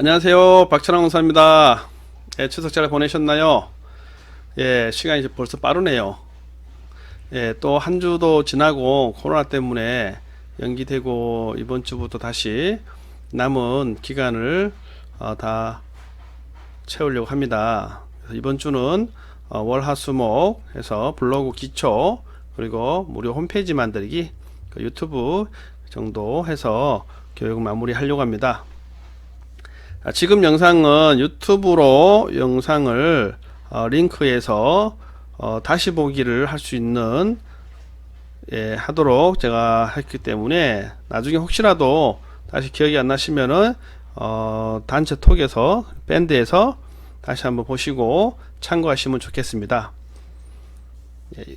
안녕하세요. 박찬환 강사입니다. 예, 추석 잘 보내셨나요? 예, 시간이 이제 벌써 빠르네요. 예, 또 한 주도 지나고 코로나 때문에 연기되고 이번 주부터 다시 남은 기간을 다 채우려고 합니다. 그래서 이번 주는 월, 화, 수, 목 해서 블로그 기초 그리고 무료 홈페이지 만들기 유튜브 정도 해서 교육을 마무리하려고 합니다. 지금 영상은 유튜브로 영상을 링크해서 다시 보기를 할 수 있는 하도록 제가 했기 때문에 나중에 혹시라도 다시 기억이 안 나시면은 단체 톡에서 밴드에서 다시 한번 보시고 참고하시면 좋겠습니다.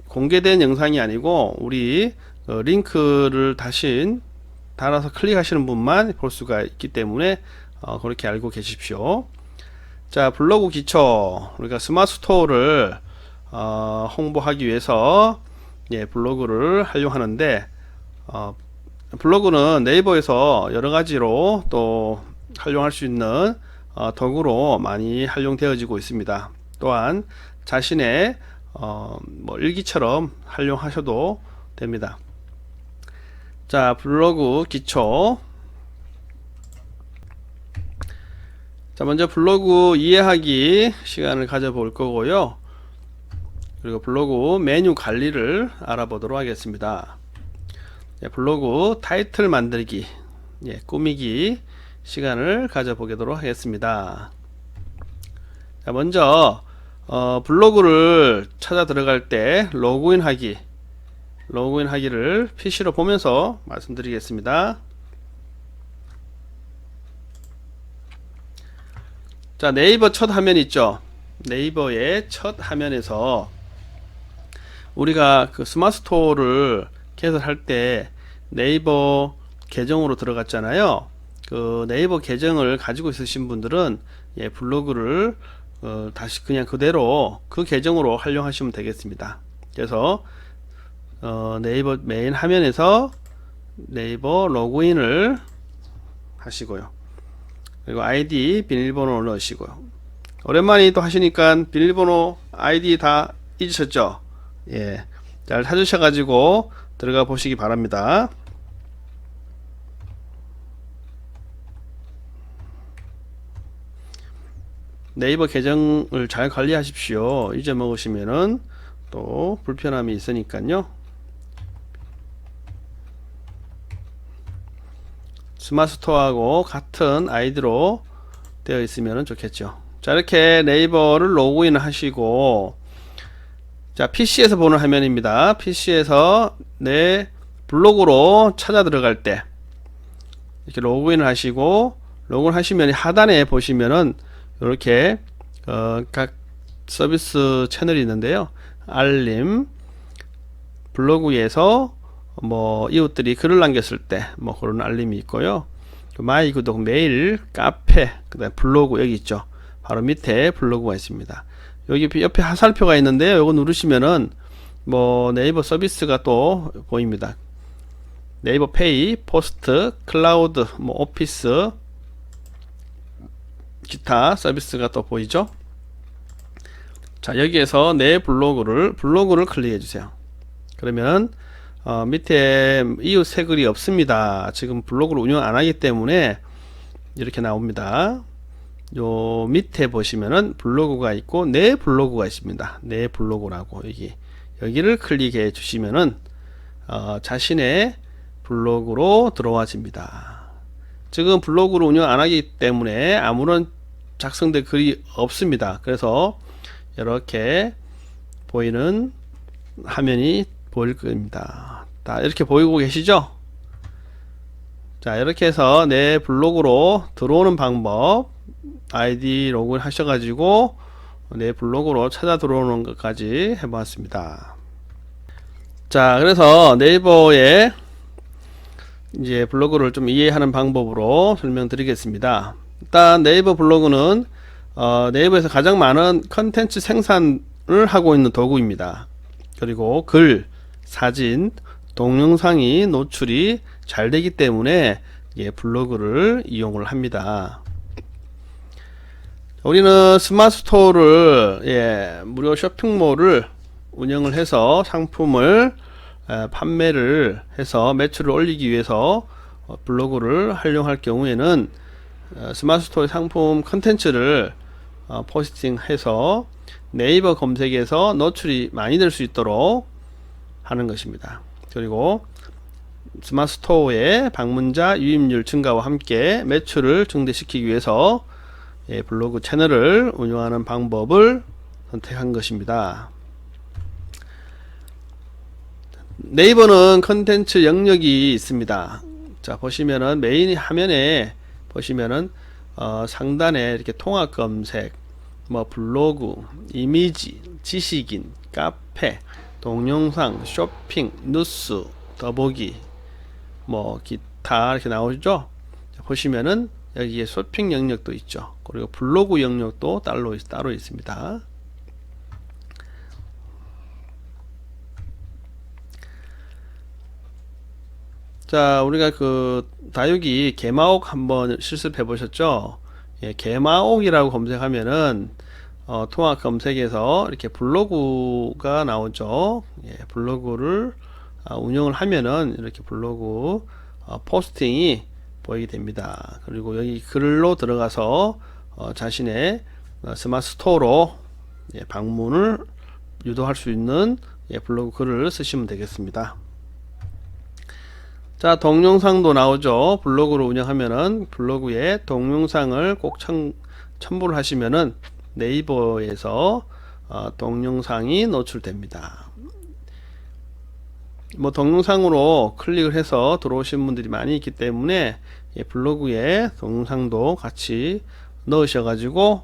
공개된 영상이 아니고 우리 링크를 다시 달아서 클릭하시는 분만 볼 수가 있기 때문에 그렇게 알고 계십시오. 자, 블로그 기초 우리가 스마트 스토어를 홍보하기 위해서 블로그를 활용하는데 블로그는 네이버에서 여러가지로 또 활용할 수 있는 도구로 많이 활용되어지고 있습니다. 또한 자신의 뭐 일기처럼 활용하셔도 됩니다. 자, 블로그 기초. 자, 먼저 블로그 이해하기 시간을 가져볼 거고요. 그리고 블로그 메뉴 관리를 알아보도록 하겠습니다. 블로그 타이틀 만들기, 꾸미기 시간을 가져보도록 하겠습니다. 자, 먼저 블로그를 찾아 들어갈 때 로그인 하기를 PC로 보면서 말씀드리겠습니다. 자, 네이버 첫 화면 있죠. 네이버의 첫 화면에서 우리가 그 스마트 스토어를 개설할 때 네이버 계정으로 들어갔잖아요. 그 네이버 계정을 가지고 있으신 분들은 블로그를 다시 그냥 그대로 그 계정으로 활용하시면 되겠습니다. 그래서 네이버 메인 화면에서 네이버 로그인을 하시고요. 그리고 아이디 비밀번호를 넣으시고요. 오랜만에 또 하시니까 비밀번호 아이디 다 잊으셨죠? 예, 잘 찾으셔가지고 들어가 보시기 바랍니다. 네이버 계정을 잘 관리하십시오. 잊어먹으시면은 또 불편함이 있으니까요. 스마트 스토어하고 같은 아이디로 되어 있으면 좋겠죠. 자, 이렇게 네이버를 로그인 하시고, 자, PC에서 보는 화면입니다. PC에서 내 블로그로 찾아 들어갈 때 이렇게 로그인을 하시고, 로그인 하시면 하단에 보시면은 이렇게 각 서비스 채널이 있는데요. 알림, 블로그에서 뭐 이웃들이 글을 남겼을 때 뭐 그런 알림이 있고요. 마이 구독, 메일, 카페, 그다음 블로그 여기 있죠. 바로 밑에 블로그가 있습니다. 여기 옆에 화살표가 있는데요. 이거 누르시면은 뭐 네이버 서비스가 또 보입니다. 네이버 페이, 포스트, 클라우드, 뭐 오피스, 기타 서비스가 또 보이죠. 자, 여기에서 내 블로그를 클릭해 주세요. 그러면 밑에 이웃 새 글이 없습니다. 지금 블로그를 운영 안 하기 때문에 이렇게 나옵니다. 요 밑에 보시면은 블로그가 있고 내 블로그가 있습니다. 내 블로그라고 여기를 클릭해 주시면은 자신의 블로그로 들어와집니다. 지금 블로그를 운영 안 하기 때문에 아무런 작성된 글이 없습니다. 그래서 이렇게 보이는 화면이 보일 겁니다. 다 이렇게 보이고 계시죠? 자, 이렇게 해서 내 블로그로 들어오는 방법, 아이디 로그인 하셔가지고 내 블로그로 찾아 들어오는 것까지 해보았습니다. 자, 그래서 네이버에 이제 블로그를 좀 이해하는 방법으로 설명드리겠습니다. 일단 네이버 블로그는 네이버에서 가장 많은 컨텐츠 생산을 하고 있는 도구입니다. 그리고 글, 사진, 동영상이 노출이 잘 되기 때문에 블로그를 이용을 합니다. 우리는 스마트 스토어를 무료 쇼핑몰을 운영을 해서 상품을 판매를 해서 매출을 올리기 위해서 블로그를 활용할 경우에는 스마트 스토어 상품 컨텐츠를 포스팅해서 네이버 검색에서 노출이 많이 될 수 있도록 하는 것입니다. 그리고 스마트 스토어의 방문자 유입률 증가와 함께 매출을 증대시키기 위해서 블로그 채널을 운영하는 방법을 선택한 것입니다. 네이버는 컨텐츠 영역이 있습니다. 자, 보시면은 메인 화면에 보시면은 상단에 이렇게 통합 검색, 뭐 블로그, 이미지, 지식인, 카페, 동영상, 쇼핑, 뉴스, 더보기, 뭐 기타 이렇게 나오죠. 보시면은 여기에 쇼핑 영역도 있죠. 그리고 블로그 영역도 따로 있습니다. 자, 우리가 그 다육이 개마옥 한번 실습해 보셨죠? 개마옥이라고 검색하면은 통합 검색에서 이렇게 블로그가 나오죠. 블로그를 운영을 하면은 이렇게 블로그 포스팅이 보이게 됩니다. 그리고 여기 글로 들어가서 자신의 스마트 스토어로 방문을 유도할 수 있는 블로그 글을 쓰시면 되겠습니다. 자, 동영상도 나오죠. 블로그를 운영하면은 블로그에 동영상을 꼭 첨부를 하시면은 네이버에서 동영상이 노출됩니다. 뭐 동영상으로 클릭을 해서 들어오신 분들이 많이 있기 때문에 블로그에 동영상도 같이 넣으셔가지고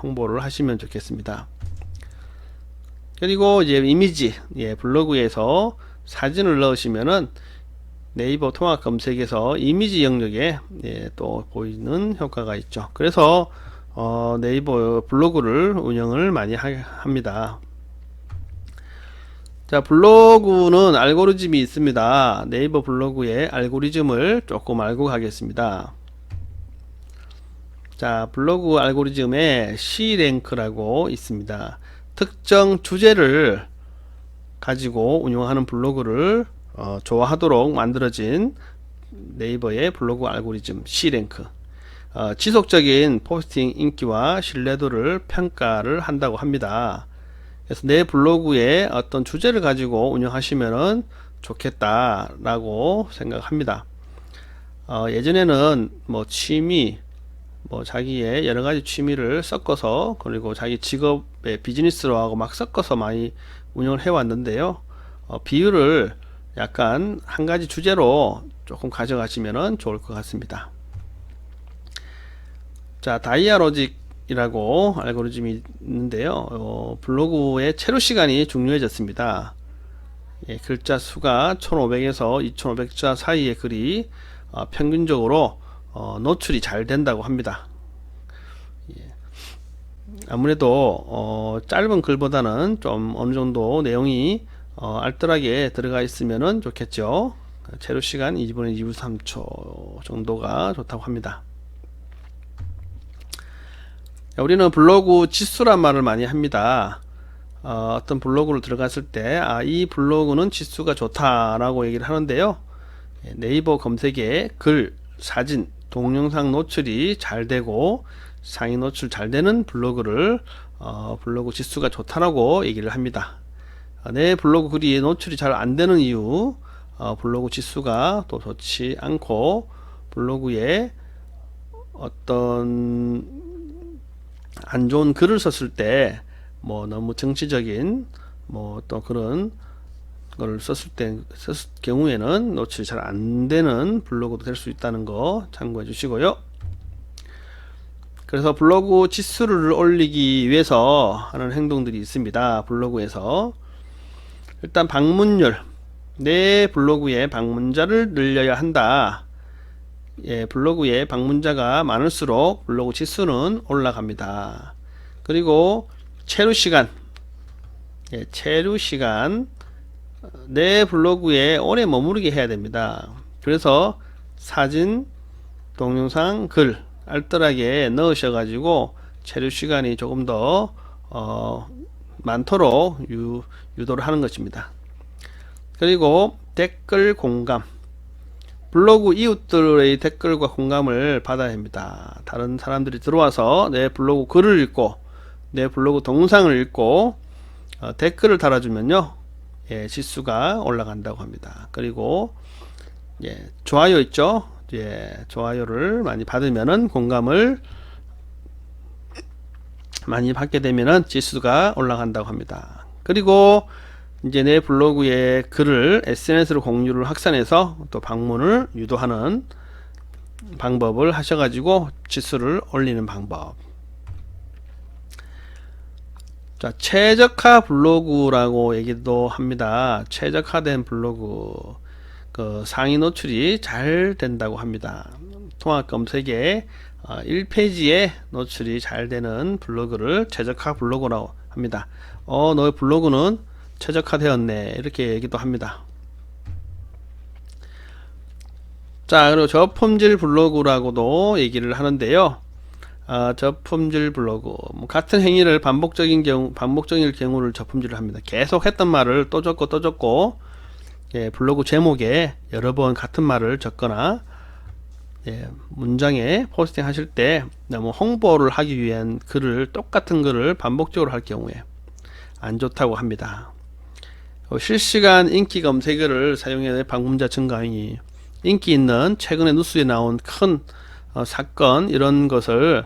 홍보를 하시면 좋겠습니다. 그리고 이제 이미지, 블로그에서 사진을 넣으시면은 네이버 통합 검색에서 이미지 영역에 또 보이는 효과가 있죠. 그래서 네이버 블로그를 운영을 많이 합니다. 자, 블로그는 알고리즘이 있습니다. 네이버 블로그의 알고리즘을 조금 알고 가겠습니다. 자, 블로그 알고리즘에 C랭크라고 있습니다. 특정 주제를 가지고 운영하는 블로그를 좋아하도록 만들어진 네이버의 블로그 알고리즘 C랭크. 지속적인 포스팅 인기와 신뢰도를 평가를 한다고 합니다. 그래서 내 블로그에 어떤 주제를 가지고 운영하시면 좋겠다라고 생각합니다. 예전에는 뭐 취미, 뭐 자기의 여러 가지 취미를 섞어서 그리고 자기 직업의 비즈니스로 하고 막 섞어서 많이 운영을 해 왔는데요. 비율을 약간 한 가지 주제로 조금 가져가시면 좋을 것 같습니다. 자, 다이아로직이라고 알고리즘이 있는데요. 블로그의 체류 시간이 중요해졌습니다. 글자 수가 1500에서 2500자 사이의 글이 평균적으로 노출이 잘 된다고 합니다. 아무래도 짧은 글보다는 좀 어느 정도 내용이 알뜰하게 들어가 있으면 좋겠죠. 체류 시간 2분의 23초 정도가 좋다고 합니다. 우리는 블로그 지수란 말을 많이 합니다. 어떤 블로그를 들어갔을 때 이 블로그는 지수가 좋다라고 얘기를 하는데요. 네이버 검색에 글, 사진, 동영상 노출이 잘 되고 상위 노출 잘 되는 블로그를 블로그 지수가 좋다라고 얘기를 합니다. 내 블로그 글이 노출이 잘 안 되는 이유, 블로그 지수가 또 좋지 않고 블로그에 어떤 안 좋은 글을 썼을 때 뭐 너무 정치적인 뭐 또 그런 걸 썼을 경우에는 노출이 잘 안 되는 블로그도 될 수 있다는 거 참고해 주시고요. 그래서 블로그 지수를 올리기 위해서 하는 행동들이 있습니다. 블로그에서 일단 방문율, 내 블로그에 방문자를 늘려야 한다. 블로그에 방문자가 많을수록 블로그 지수는 올라갑니다. 그리고 체류 시간, 체류 시간, 내 블로그에 오래 머무르게 해야 됩니다. 그래서 사진, 동영상, 글 알뜰하게 넣으셔가지고 체류 시간이 조금 더 많도록 유도를 하는 것입니다. 그리고 댓글 공감, 블로그 이웃들의 댓글과 공감을 받아야 합니다. 다른 사람들이 들어와서 내 블로그 글을 읽고 내 블로그 동영상을 읽고 댓글을 달아주면요, 예, 지수가 올라간다고 합니다. 그리고 예, 좋아요 있죠? 예, 좋아요를 많이 받으면은, 공감을 많이 받게 되면은 지수가 올라간다고 합니다. 그리고 이제 내 블로그에 글을 SNS로 공유를 확산해서 또 방문을 유도하는 방법을 하셔가지고 지수를 올리는 방법. 자, 최적화 블로그라고 얘기도 합니다. 최적화된 블로그, 그 상위 노출이 잘 된다고 합니다. 통합 검색에 1페이지에 노출이 잘 되는 블로그를 최적화 블로그라고 합니다. 너의 블로그는 최적화되었네, 이렇게 얘기도 합니다. 자, 그리고 저품질 블로그라고도 얘기를 하는데요. 저품질 블로그, 같은 행위를 반복적일 경우를 저품질을 합니다. 계속 했던 말을 또 적고, 예, 블로그 제목에 여러 번 같은 말을 적거나, 예, 문장에 포스팅 하실 때 너무 홍보를 하기 위한 똑같은 글을 반복적으로 할 경우에 안 좋다고 합니다. 실시간 인기 검색어를 사용해 방문자 증가행위, 인기 있는 최근에 뉴스에 나온 큰 사건, 이런 것을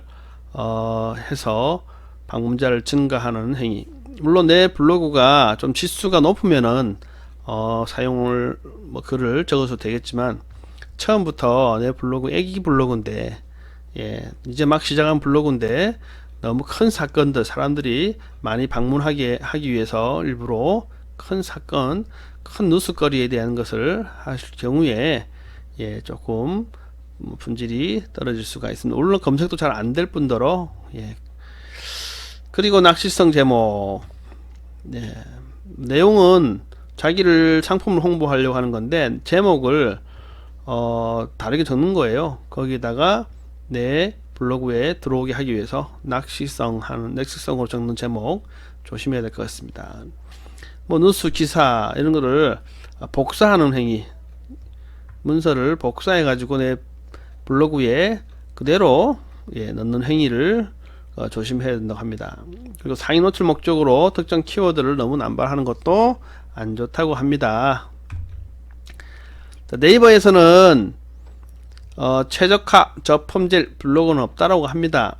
해서 방문자를 증가하는 행위. 물론 내 블로그가 좀 지수가 높으면은 사용을 글을 적어도 되겠지만, 처음부터 내 블로그 애기 블로그인데, 예, 이제 막 시작한 블로그인데 너무 큰 사건들, 사람들이 많이 방문하게 하기 위해서 일부러 큰 사건, 큰 뉴스거리에 대한 것을 하실 경우에, 예, 조금 품질이 떨어질 수가 있습니다. 물론 검색도 잘 안 될 뿐더러, 예. 그리고 낚시성 제목, 예, 내용은 자기를 상품을 홍보하려고 하는 건데 제목을 다르게 적는 거예요. 거기다가 내 블로그에 들어오게 하기 위해서 낚시성으로 적는 제목 조심해야 될 것 같습니다. 뉴스 기사 이런 거를 복사하는 행위, 문서를 복사해 가지고 내 블로그에 그대로, 예, 넣는 행위를 조심해야 된다고 합니다. 그리고 상위 노출 목적으로 특정 키워드를 너무 남발하는 것도 안 좋다고 합니다. 네이버에서는 최적화, 저품질 블로그는 없다라고 합니다.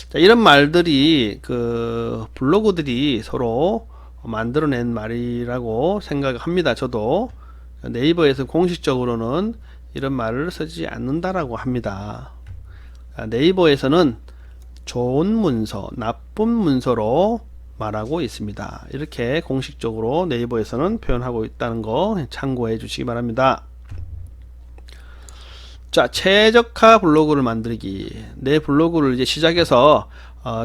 자, 이런 말들이 블로그들이 서로 만들어낸 말이라고 생각합니다. 저도 네이버에서 공식적으로는 이런 말을 쓰지 않는다라고 합니다. 네이버에서는 좋은 문서, 나쁜 문서로 말하고 있습니다. 이렇게 공식적으로 네이버에서는 표현하고 있다는 거 참고해 주시기 바랍니다. 자, 최적화 블로그를 만들기. 내 블로그를 이제 시작해서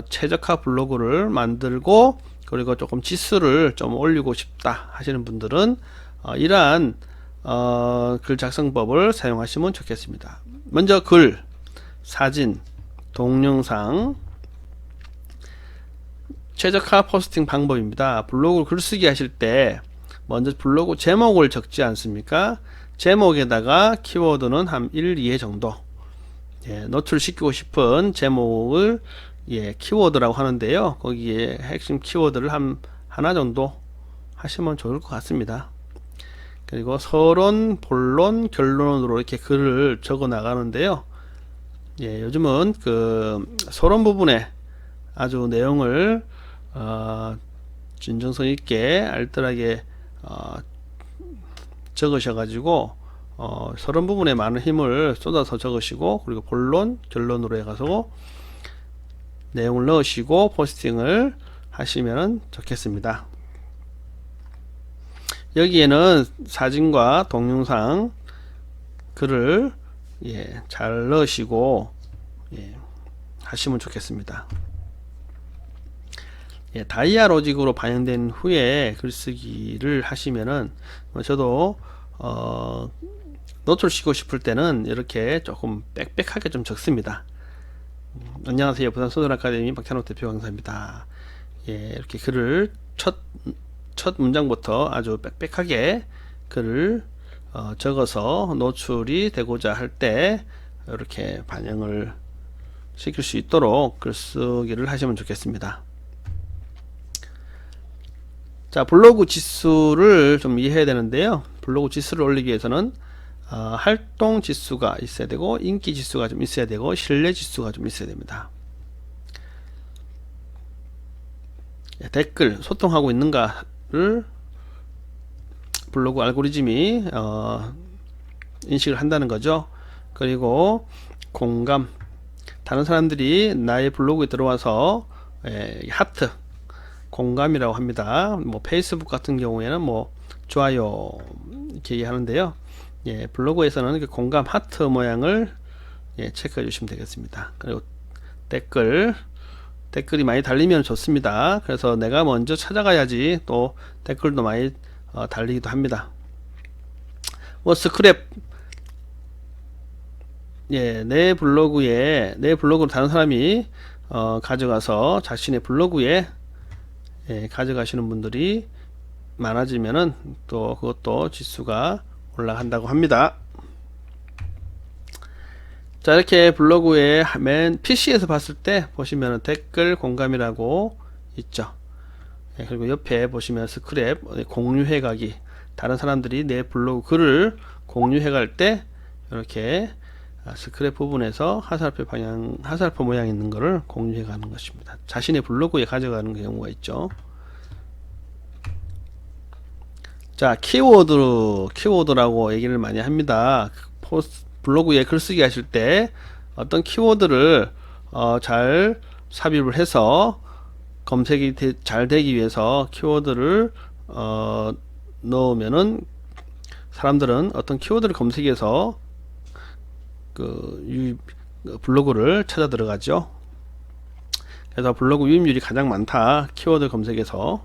최적화 블로그를 만들고, 그리고 조금 지수를 좀 올리고 싶다 하시는 분들은 이러한 글 작성법을 사용하시면 좋겠습니다. 먼저 글, 사진, 동영상, 최적화 포스팅 방법입니다. 블로그 글쓰기 하실 때 먼저 블로그 제목을 적지 않습니까? 제목에다가 키워드는 한 1, 2회 정도, 예, 노출시키고 싶은 제목을, 예, 키워드라고 하는데요. 거기에 핵심 키워드를 하나 정도 하시면 좋을 것 같습니다. 그리고 서론, 본론, 결론으로 이렇게 글을 적어 나가는데요. 예, 요즘은 서론 부분에 아주 내용을 진정성 있게 알뜰하게 적으셔가지고 서론 부분에 많은 힘을 쏟아서 적으시고, 그리고 본론, 결론으로 해가지고 내용을 넣으시고 포스팅을 하시면 좋겠습니다. 여기에는 사진과 동영상 글을, 예, 잘 넣으시고, 예, 하시면 좋겠습니다. 예, 다이아 로직으로 반영된 후에 글쓰기를 하시면은, 저도 노출시키고 싶을 때는 이렇게 조금 빽빽하게 좀 적습니다. 안녕하세요. 부산 소설 아카데미 박찬욱 대표 강사입니다. 예, 이렇게 글을 첫 문장부터 아주 빽빽하게 글을 적어서 노출이 되고자 할 때 이렇게 반영을 시킬 수 있도록 글쓰기를 하시면 좋겠습니다. 자, 블로그 지수를 좀 이해해야 되는데요. 블로그 지수를 올리기 위해서는 활동 지수가 있어야 되고, 인기 지수가 좀 있어야 되고, 신뢰 지수가 좀 있어야 됩니다. 댓글 소통하고 있는가를 블로그 알고리즘이 인식을 한다는 거죠. 그리고 공감, 다른 사람들이 나의 블로그에 들어와서 하트, 공감이라고 합니다. 뭐 페이스북 같은 경우에는 뭐 좋아요 이렇게 하는데요. 예, 블로그에서는 그 공감 하트 모양을 체크해 주시면 되겠습니다. 그리고 댓글이 많이 달리면 좋습니다. 그래서 내가 먼저 찾아가야지 또 댓글도 많이 달리기도 합니다. 뭐 스크랩, 내 블로그로 다른 사람이 가져가서 자신의 블로그에 가져가시는 분들이 많아지면은 또 그것도 지수가 올라간다고 합니다. 자, 이렇게 블로그에 맨 PC에서 봤을 때 보시면 댓글 공감이라고 있죠. 그리고 옆에 보시면 스크랩 공유해 가기, 다른 사람들이 내 블로그 글을 공유해 갈 때 이렇게 스크랩 부분에서 화살표 모양 있는 거를 공유해 가는 것입니다. 자신의 블로그에 가져가는 경우가 있죠. 자, 키워드라고 얘기를 많이 합니다. 블로그에 글쓰기 하실 때 어떤 키워드를 잘 삽입을 해서 검색이 잘 되기 위해서 키워드를 넣으면은 사람들은 어떤 키워드를 검색해서 블로그를 찾아 들어가죠. 그래서 블로그 유입률이 가장 많다, 키워드 검색에서.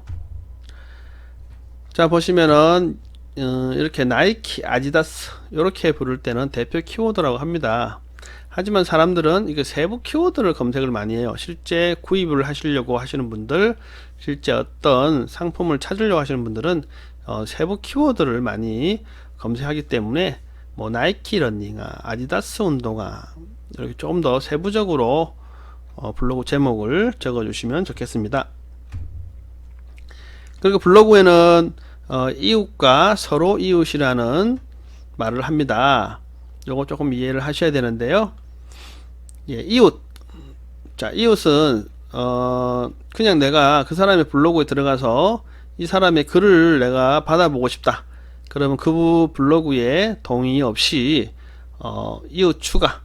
자, 보시면은 이렇게 나이키, 아디다스 이렇게 부를 때는 대표 키워드라고 합니다. 하지만 사람들은 이거 세부 키워드를 검색을 많이 해요. 실제 구입을 하시려고 하시는 분들, 실제 어떤 상품을 찾으려고 하시는 분들은 세부 키워드를 많이 검색하기 때문에 뭐 나이키 러닝화, 아디다스 운동화 이렇게 조금 더 세부적으로 블로그 제목을 적어 주시면 좋겠습니다. 그리고 블로그에는 이웃과 서로 이웃이라는 말을 합니다. 요거 조금 이해를 하셔야 되는데요. 예, 이웃. 자, 이웃은 그냥 내가 그 사람의 블로그에 들어가서 이 사람의 글을 내가 받아보고 싶다. 그러면 그 블로그에 동의 없이 이웃 추가,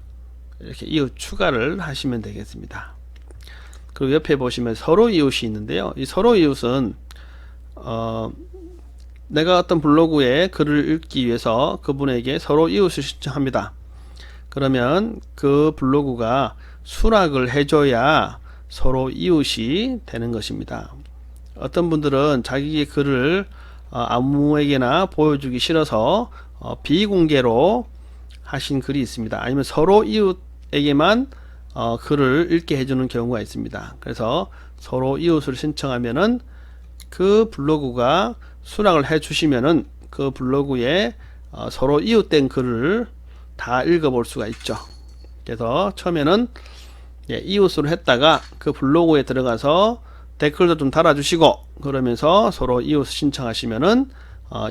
이렇게 이웃 추가를 하시면 되겠습니다. 그리고 옆에 보시면 서로 이웃이 있는데요. 이 서로 이웃은 내가 어떤 블로그에 글을 읽기 위해서 그분에게 서로 이웃을 신청합니다. 그러면 그 블로그가 수락을 해줘야 서로 이웃이 되는 것입니다. 어떤 분들은 자기의 글을 아무에게나 보여주기 싫어서 비공개로 하신 글이 있습니다. 아니면 서로 이웃에게만 글을 읽게 해주는 경우가 있습니다. 그래서 서로 이웃을 신청하면은 그 블로그가 수락을 해 주시면은 그 블로그에 서로 이웃된 글을 다 읽어볼 수가 있죠. 그래서 처음에는 이웃으로 했다가 그 블로그에 들어가서 댓글도 좀 달아주시고 그러면서 서로 이웃 신청하시면은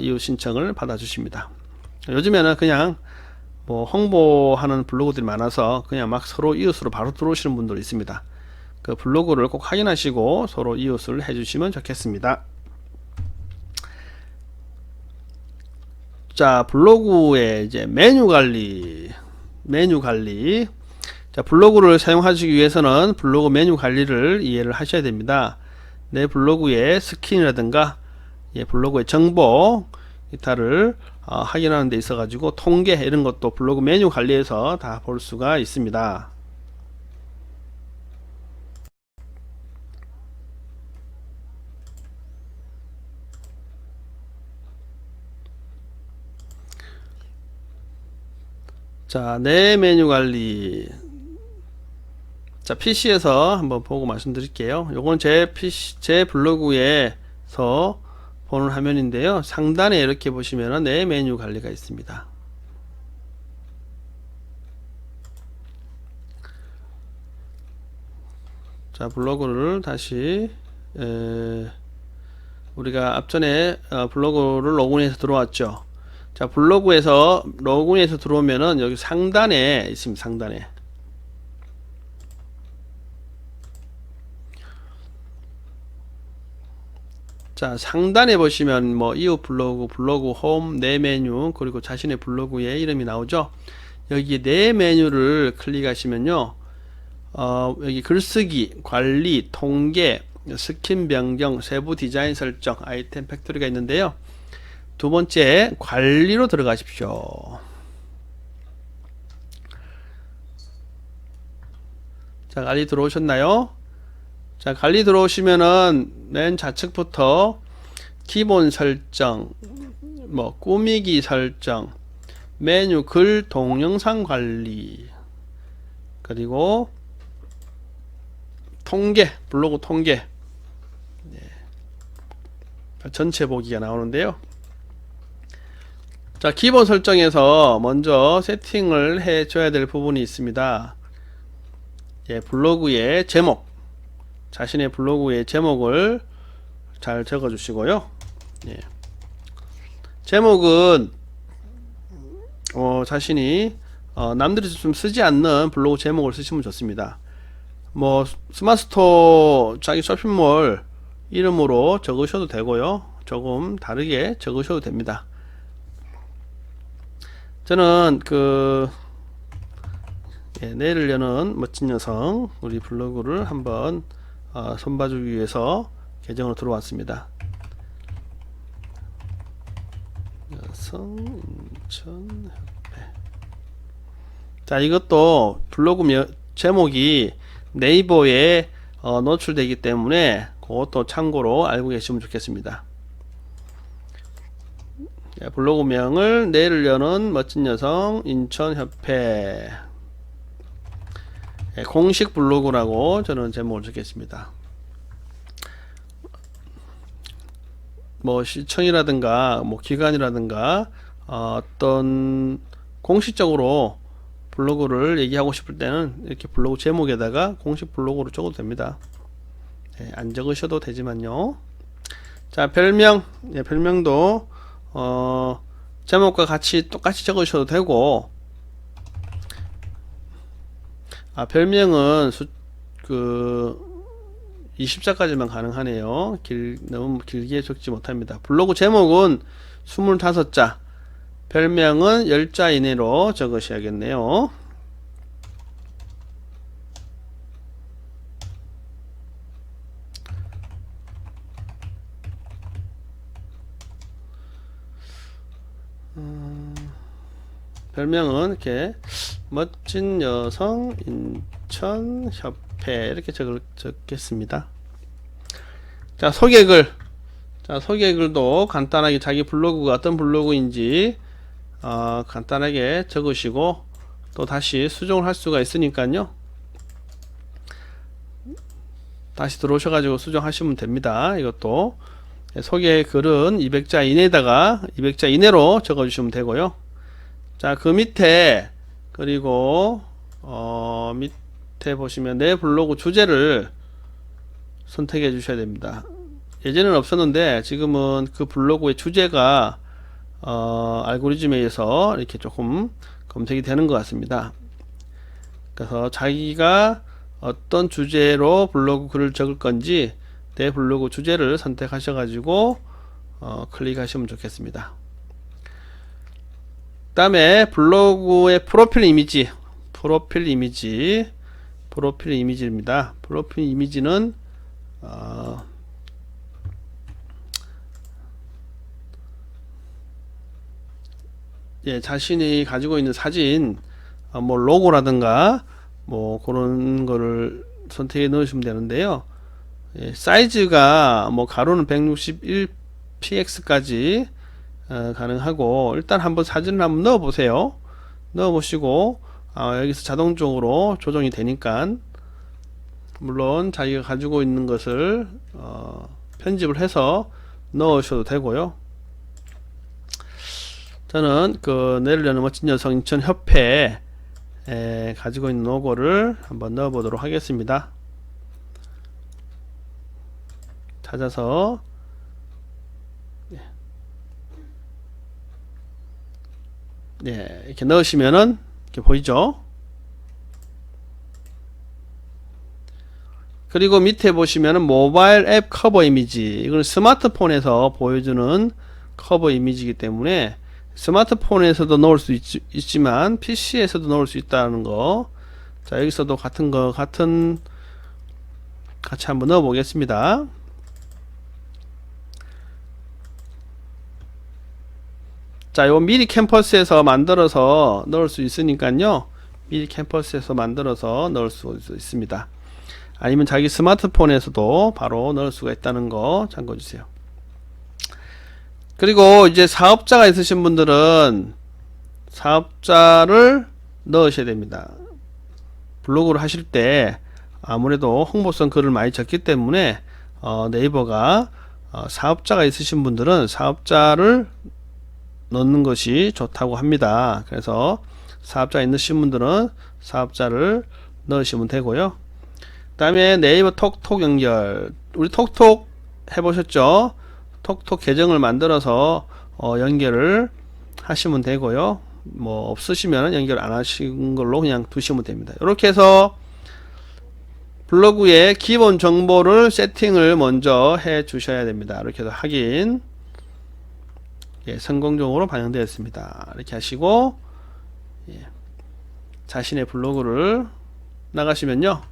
이웃 신청을 받아주십니다. 요즘에는 그냥 뭐 홍보하는 블로그들이 많아서 그냥 막 서로 이웃으로 바로 들어오시는 분들이 있습니다. 그 블로그를 꼭 확인하시고 서로 이웃을 해주시면 좋겠습니다. 자, 블로그의 이제 메뉴 관리. 자, 블로그를 사용하시기 위해서는 블로그 메뉴 관리를 이해를 하셔야 됩니다. 내 블로그의 스킨이라든가 블로그의 정보 기타를 확인하는 데 있어 가지고 통계 이런 것도 블로그 메뉴 관리에서 다 볼 수가 있습니다. 자, 내 메뉴 관리. 자, PC에서 한번 보고 말씀드릴게요. 요건 제 블로그에서 보는 화면인데요. 상단에 이렇게 보시면은 내 메뉴 관리가 있습니다. 자, 블로그를 다시 우리가 앞전에 블로그를 로그인해서 들어왔죠. 자, 블로그에서 로그인해서 들어오면은 여기 상단에 있습니다. 상단에. 자, 상단에 보시면 뭐 이웃 블로그, 블로그 홈, 내 메뉴, 그리고 자신의 블로그의 이름이 나오죠. 여기 내 메뉴를 클릭하시면요. 여기 글쓰기, 관리, 통계, 스킨 변경, 세부 디자인 설정, 아이템 팩토리가 있는데요. 두 번째, 관리로 들어가십시오. 자, 관리 들어오셨나요? 자, 관리 들어오시면은 맨 좌측부터 기본 설정, 뭐 꾸미기 설정, 메뉴, 글, 동영상 관리, 그리고 통계, 블로그 통계, 전체 보기가 나오는데요. 자, 기본 설정에서 먼저 세팅을 해 줘야 될 부분이 있습니다. 블로그의 제목, 자신의 블로그의 제목을 잘 적어 주시고요. 제목은 자신이 남들이 좀 쓰지 않는 블로그 제목을 쓰시면 좋습니다. 뭐 스마트스토어 자기 쇼핑몰 이름으로 적으셔도 되고요. 조금 다르게 적으셔도 됩니다. 저는 내일을 여는 멋진 여성 우리 블로그를 한번 손봐주기 위해서 계정으로 들어왔습니다. 여성 인천협회. 자, 이것도 블로그 제목이 네이버에 노출되기 때문에 그것도 참고로 알고 계시면 좋겠습니다. 블로그명을 내일을 여는 멋진 여성 인천협회, 공식 블로그라고 저는 제목을 적겠습니다. 뭐 시청이라든가 뭐 기관이라든가 어떤 공식적으로 블로그를 얘기하고 싶을 때는 이렇게 블로그 제목에다가 공식 블로그로 적어도 됩니다. 안 적으셔도 되지만요. 자, 별명, 별명도 제목과 같이 똑같이 적으셔도 되고, 별명은 20자까지만 가능하네요. 너무 길게 적지 못합니다. 블로그 제목은 25자, 별명은 10자 이내로 적으셔야겠네요. 별명은 이렇게 멋진 여성 인천협회 이렇게 적겠습니다. 자, 소개글. 자, 소개글도 간단하게 자기 블로그가 어떤 블로그인지 간단하게 적으시고 또 다시 수정을 할 수가 있으니까요. 다시 들어오셔가지고 수정하시면 됩니다. 이것도 소개글은 200자 이내에다가 200자 이내로 적어주시면 되고요. 자, 그 밑에 그리고 밑에 보시면 내 블로그 주제를 선택해 주셔야 됩니다. 예전에는 없었는데 지금은 그 블로그의 주제가 알고리즘에 의해서 이렇게 조금 검색이 되는 것 같습니다. 그래서 자기가 어떤 주제로 블로그 글을 적을 건지 내 블로그 주제를 선택하셔 가지고 클릭하시면 좋겠습니다. 그 다음에 블로그의 프로필 이미지입니다. 프로필 이미지는 자신이 가지고 있는 사진, 뭐 로고라든가 뭐 그런 거를 선택해 넣으시면 되는데요. 사이즈가 뭐 가로는 161px까지 가능하고, 일단 한번 사진을 한번 넣어 보세요. 넣어 보시고 여기서 자동적으로 조정이 되니까 물론 자기가 가지고 있는 것을 편집을 해서 넣으셔도 되고요. 저는 그 내를 여는 멋진 여성 인천협회 가지고 있는 로고를 한번 넣어 보도록 하겠습니다. 찾아서 이렇게 넣으시면은 이렇게 보이죠. 그리고 밑에 보시면은 모바일 앱 커버 이미지, 이건 스마트폰에서 보여주는 커버 이미지이기 때문에 스마트폰에서도 넣을 수 있지만 PC에서도 넣을 수 있다는 거. 자, 여기서도 같이 한번 넣어 보겠습니다. 자, 요 미리 캠퍼스에서 만들어서 넣을 수 있으니까요. 미리 캠퍼스에서 만들어서 넣을 수 있습니다. 아니면 자기 스마트폰에서도 바로 넣을 수가 있다는 거 참고해 주세요. 그리고 이제 사업자가 있으신 분들은 사업자를 넣으셔야 됩니다. 블로그를 하실 때 아무래도 홍보성 글을 많이 적기 때문에 네이버가 사업자가 있으신 분들은 사업자를 넣는 것이 좋다고 합니다. 그래서 사업자가 있으신 분들은 사업자를 넣으시면 되고요. 그 다음에 네이버 톡톡 연결, 우리 톡톡 해보셨죠? 톡톡 계정을 만들어서 연결을 하시면 되고요. 뭐 없으시면 연결 안 하신 걸로 그냥 두시면 됩니다. 이렇게 해서 블로그의 기본 정보를 세팅을 먼저 해 주셔야 됩니다. 이렇게 해서 확인, 성공적으로 반영되었습니다. 이렇게 하시고 자신의 블로그를 나가시면요,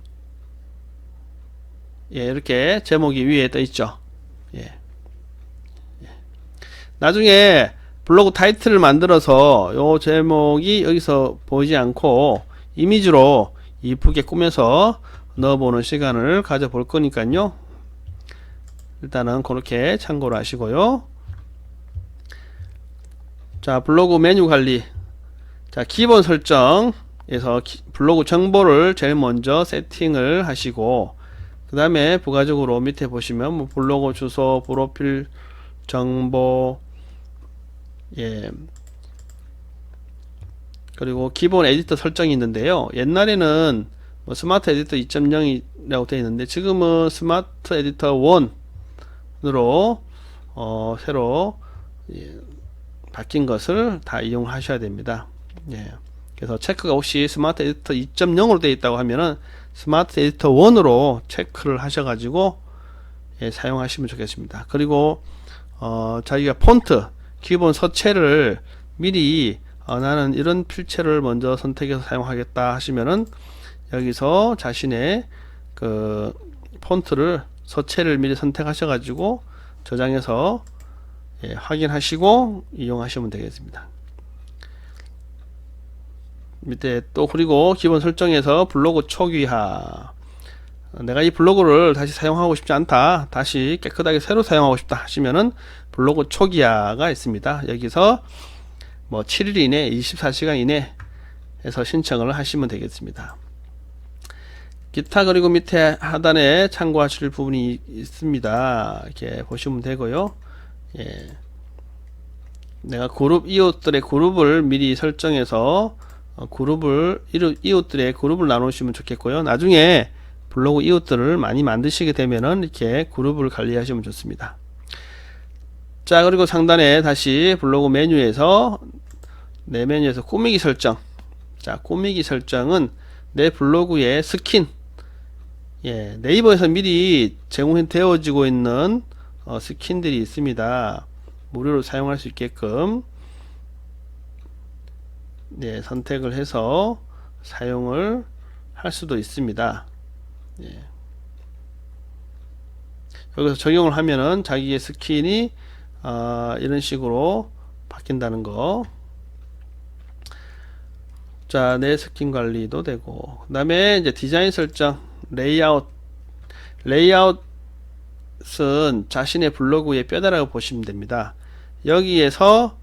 이렇게 제목이 위에 떠 있죠. 나중에 블로그 타이틀을 만들어서 요 제목이 여기서 보이지 않고 이미지로 이쁘게 꾸며서 넣어보는 시간을 가져볼 거니까요. 일단은 그렇게 참고를 하시고요. 자, 블로그 메뉴 관리. 자, 기본 설정에서 블로그 정보를 제일 먼저 세팅을 하시고, 그 다음에 부가적으로 밑에 보시면 뭐 블로그 주소, 프로필 정보, 그리고 기본 에디터 설정이 있는데요. 옛날에는 뭐 스마트 에디터 2.0이라고 되어 있는데 지금은 스마트 에디터 1으로 새로 바뀐 것을 다 이용하셔야 됩니다. 그래서 체크가 혹시 스마트 에디터 2.0으로 되어 있다고 하면은 스마트 에디터 1으로 체크를 하셔가지고 사용하시면 좋겠습니다. 그리고 자기가 폰트 기본 서체를 미리 나는 이런 필체를 먼저 선택해서 사용하겠다 하시면은 여기서 자신의 그 폰트를 서체를 미리 선택하셔가지고 저장해서 확인하시고 이용하시면 되겠습니다. 밑에 또 그리고 기본 설정에서 블로그 초기화, 내가 이 블로그를 다시 사용하고 싶지 않다, 다시 깨끗하게 새로 사용하고 싶다 하시면은 블로그 초기화가 있습니다. 여기서 뭐 7일 이내, 24시간 이내 해서 신청을 하시면 되겠습니다. 기타, 그리고 밑에 하단에 참고하실 부분이 있습니다. 이렇게 보시면 되고요. 내가 그룹 이웃들의 그룹을 미리 설정해서 이웃들의 그룹을 나누시면 좋겠고요. 나중에 블로그 이웃들을 많이 만드시게 되면은 이렇게 그룹을 관리하시면 좋습니다. 자, 그리고 상단에 다시 블로그 메뉴에서 내 메뉴에서 꾸미기 설정. 자, 꾸미기 설정은 내 블로그의 스킨, 네이버에서 미리 제공되어지고 있는 스킨들이 있습니다. 무료로 사용할 수 있게끔 선택을 해서 사용을 할 수도 있습니다. 여기서 적용을 하면은 자기의 스킨이 이런 식으로 바뀐다는 거. 자, 내 스킨 관리도 되고, 그 다음에 이제 디자인 설정, 레이아웃은 자신의 블로그의 뼈다라고 보시면 됩니다. 여기에서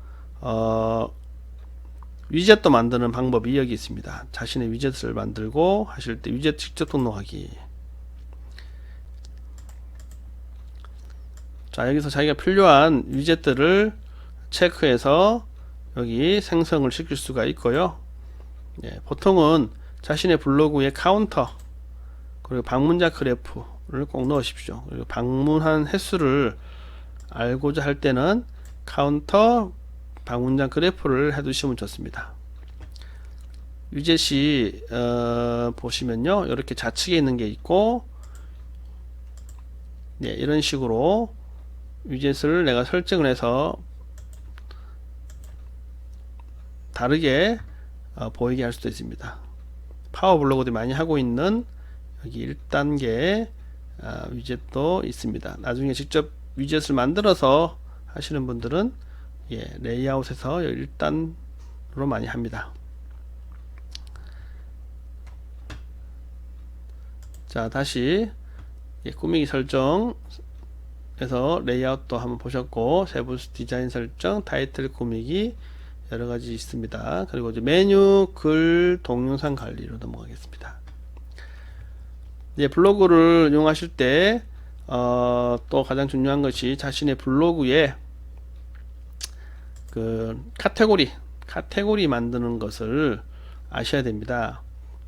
위젯도 만드는 방법이 여기 있습니다. 자신의 위젯을 만들고 하실 때 위젯 직접 등록하기. 자, 여기서 자기가 필요한 위젯들을 체크해서 여기 생성을 시킬 수가 있고요. 예, 보통은 자신의 블로그에 카운터 그리고 방문자 그래프를 꼭 넣으십시오. 그리고 방문한 횟수를 알고자 할 때는 카운터 방문자 그래프를 해두시면 좋습니다. 위젯이 보시면요, 이렇게 좌측에 있는 게 있고, 네, 이런 식으로 위젯을 내가 설정을 해서 다르게 보이게 할 수도 있습니다. 파워 블로거들이 많이 하고 있는 여기 1단계 위젯도 있습니다. 나중에 직접 위젯을 만들어서 하시는 분들은 예, 레이아웃에서 1단으로 많이 합니다. 자, 다시 꾸미기 설정에서 레이아웃도 한번 보셨고, 세부 디자인 설정, 타이틀 꾸미기 여러가지 있습니다. 그리고 이제 메뉴, 글, 동영상 관리로 넘어가겠습니다. 블로그를 이용하실 때 또 가장 중요한 것이 자신의 블로그에 그 카테고리 만드는 것을 아셔야 됩니다.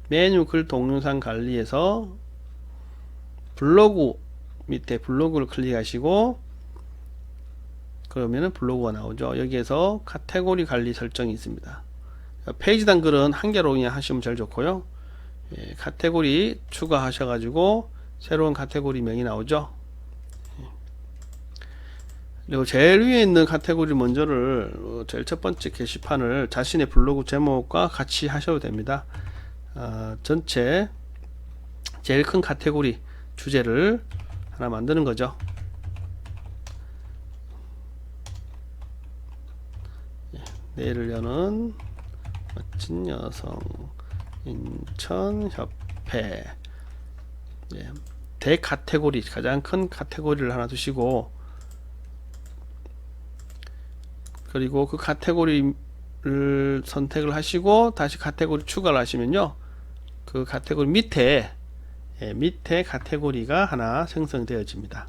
메뉴, 글, 동영상 관리에서 블로그 밑에 블로그를 클릭하시고 그러면은 블로그가 나오죠. 여기에서 카테고리 관리 설정이 있습니다. 페이지당 글은 한 개로 그냥 하시면 제일 좋고요. 예, 카테고리 추가하셔가지고 새로운 카테고리 명이 나오죠. 그리고 제일 위에 있는 카테고리 먼저를 제일 첫 번째 게시판을 자신의 블로그 제목과 같이 하셔도 됩니다. 전체 제일 큰 카테고리 주제를 하나 만드는 거죠. 내일을 여는 멋진 여성 인천협회, 예, 대카테고리 가장 큰 카테고리를 하나 두시고, 그리고 그 카테고리를 선택을 하시고 다시 카테고리 추가를 하시면요, 그 카테고리 밑에 밑에 카테고리가 하나 생성되어집니다.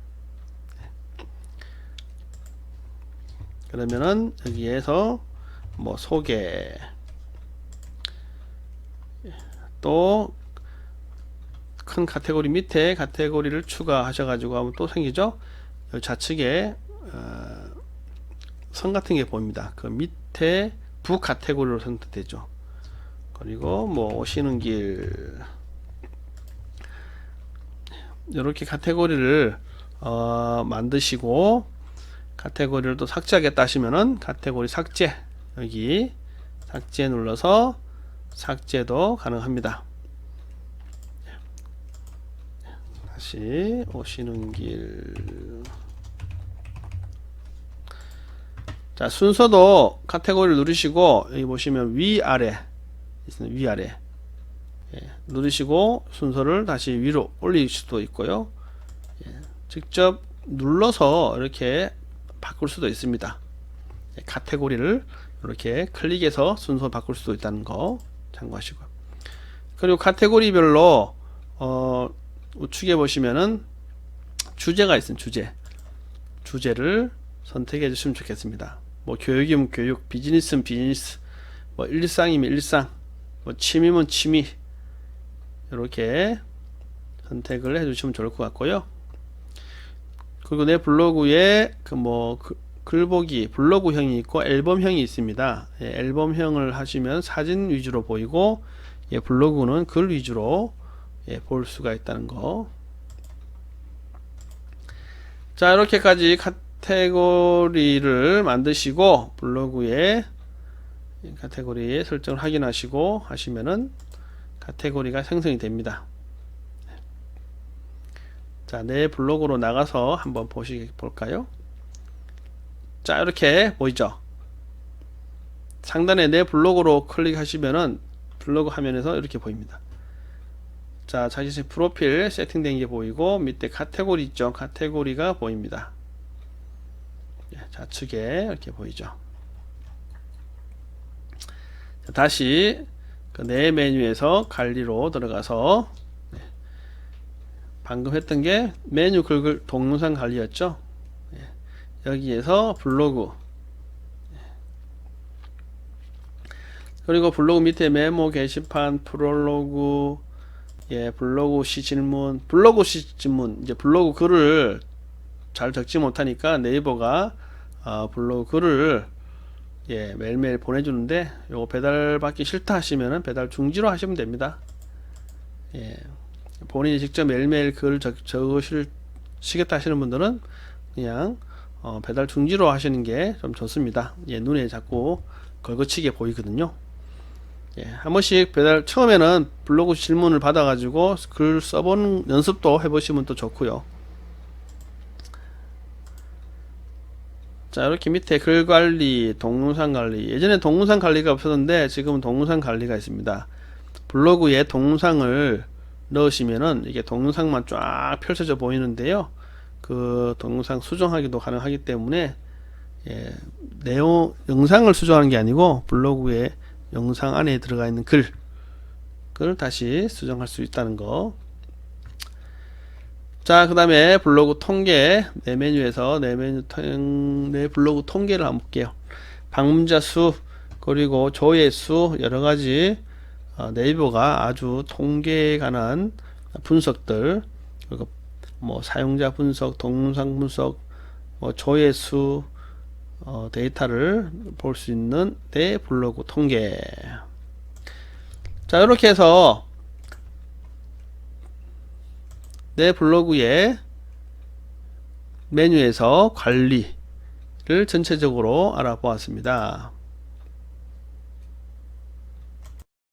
그러면은 여기에서 뭐 소개, 또 큰 카테고리 밑에 카테고리를 추가하셔가지고 하면 또 생기죠. 여기 좌측에 선 같은 게 보입니다. 그 밑에 부 카테고리로 선택되죠. 그리고 뭐 오시는 길, 이렇게 카테고리를 만드시고, 카테고리를 또 삭제하겠다 하시면은 카테고리 삭제, 여기 삭제 눌러서 삭제도 가능합니다. 다시 오시는 길. 자, 순서도 카테고리를 누르시고 여기 보시면 위아래 있습니다. 위아래, 예, 누르시고 순서를 다시 위로 올릴 수도 있고요. 예, 직접 눌러서 이렇게 바꿀 수도 있습니다. 예, 카테고리를 이렇게 클릭해서 순서 바꿀 수도 있다는 거 참고하시고요. 그리고 카테고리별로 우측에 보시면은 주제가 있습니다. 주제를 선택해 주시면 좋겠습니다. 뭐 교육이면 교육, 비즈니스면 비즈니스, 뭐 일상이면 일상, 뭐 취미면 취미, 이렇게 선택을 해 주시면 좋을 것 같고요. 그리고 내 블로그에 글보기 블로그형이 있고 앨범형이 있습니다. 예, 앨범형을 하시면 사진 위주로 보이고, 예, 블로그는 글 위주로, 예, 볼 수가 있다는 거. 자, 이렇게까지 카테고리를 만드시고 블로그에 카테고리 설정을 확인하시고 하시면은 카테고리가 생성이 됩니다. 자, 내 블로그로 나가서 한번 볼까요? 자, 이렇게 보이죠? 상단에 내 블로그로 클릭하시면은 블로그 화면에서 이렇게 보입니다. 자, 자신의 프로필 세팅된 게 보이고 밑에 카테고리 있죠? 카테고리가 보입니다. 좌측에 이렇게 보이죠? 자, 다시 내 메뉴에서 관리로 들어가서, 방금 했던 게 메뉴 글 동영상 관리였죠? 여기에서 블로그, 그리고 블로그 밑에 메모 게시판 프롤로그, 블로그 시 질문, 블로그 시 질문, 이제 블로그 글을 잘 적지 못하니까 네이버가 블로그 글을 매일매일 보내주는데, 요거 배달받기 싫다 하시면은 배달 중지로 하시면 됩니다. 본인이 직접 매일매일 글을 적으시겠다 하시는 분들은 그냥 배달 중지로 하시는 게 좀 좋습니다. 눈에 자꾸 걸거치게 보이거든요. 한 번씩 배달, 처음에는 블로그 질문을 받아가지고 글 써보는 연습도 해보시면 또 좋고요. 자, 이렇게 밑에 글 관리, 동영상 관리. 예전에 동영상 관리가 없었는데 지금은 동영상 관리가 있습니다. 블로그에 동영상을 넣으시면은 이게 동영상만 쫙 펼쳐져 보이는데요. 그 동영상 수정하기도 가능하기 때문에 영상을 수정하는 게 아니고 블로그에 영상 안에 들어가 있는 글을 다시 수정할 수 있다는 거. 자, 그 다음에 블로그 통계, 내 메뉴에서 내 블로그 통계를 한번 볼게요. 방문자 수, 그리고 조회수, 여러가지 네이버가 아주 통계에 관한 분석들, 그리고 뭐 사용자 분석, 동영상 분석, 조회수 데이터를 볼 수 있는 내 블로그 통계. 자, 이렇게 해서 내 블로그의 메뉴에서 관리를 전체적으로 알아보았습니다.